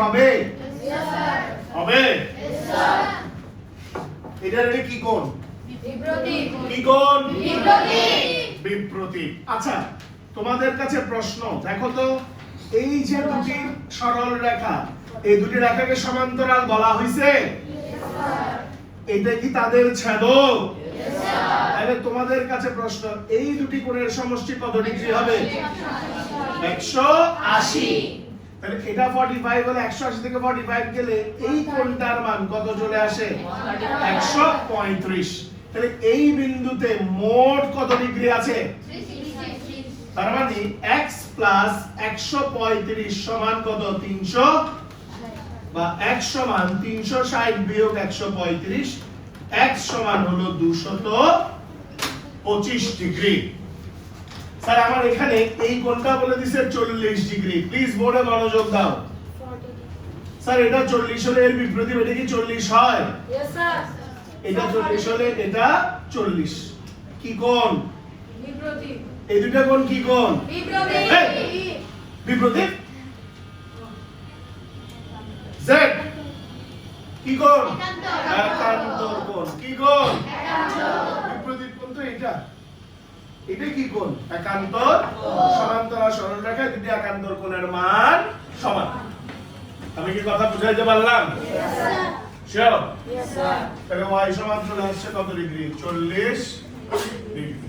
হবে হবে এটার কি কোণ? কি কোণ? বিপ্রতীপ। আচ্ছা, তোমাদের কাছে প্রশ্ন, দেখো তো এই যে দুটি সরল রেখা, এই দুটি রেখাকে সমান্তরাল বলা হয়েছে, এটা কি তাদের ছেদক? তাহলে তোমাদের কাছে প্রশ্ন, এই দুটি কোণের সমষ্টি কত ডিগ্রি হবে? 180। তাহলে এটা 45 হলে 180 থেকে 45 গেলে এই কোণটার মান কত চলে আসে? 135। তাহলে এই বিন্দুতে মোট কত ডিগ্রি আছে? তার মানে x প্লাস 135 সমান কত? 300, বা x সমান 360 বিয়োগ 135, x সমান হলো 225 ডিগ্রি। স্যার আমার এখানে এই কোণটা বলে দিছে 40 ডিগ্রি, প্লিজ বোর্ডে মনোযোগ দাও। স্যার এটা 40 হলে এর বিপরীত এটা কি 40 হয়? Yes sir. এটা 40 হলে এটা 40, কি কোণ? বিপরীত। এই দুটো কোণ কি কোণ? বিপরীত। বিপরীত। z কি কোণ? একান্তর কোণ। কি কোণ? একান্তর। বিপরীত কোণ তো এটা, এটা কি কোণ? একান্তর কোণ। সমান্তরাল সরল রেখা দুটি একান্তর কোণের মান সমান। আমি কি কথা বুঝাইতে পারলাম? Yes sir. Sure? Yes sir. তাহলে y সমান চলে আসছে কত ডিগ্রি? 40 ডিগ্রি।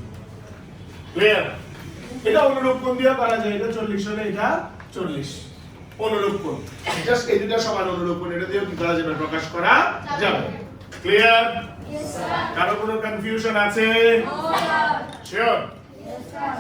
ক্লিয়ার? এটা অনুরূপ কোণ দিয়ে করা যায়, এটা 40 হলে এটা 40 অনুরূপ কোণ। জাস্ট এই দুটো সমান অনুরূপ কোণ, এটা দিয়েও কি করা যাবে? প্রকাশ করা যাবে। ক্লিয়ার? Yes sir. কারো কোনো কনফিউশন আছে? No sir. Sure? Yes sir.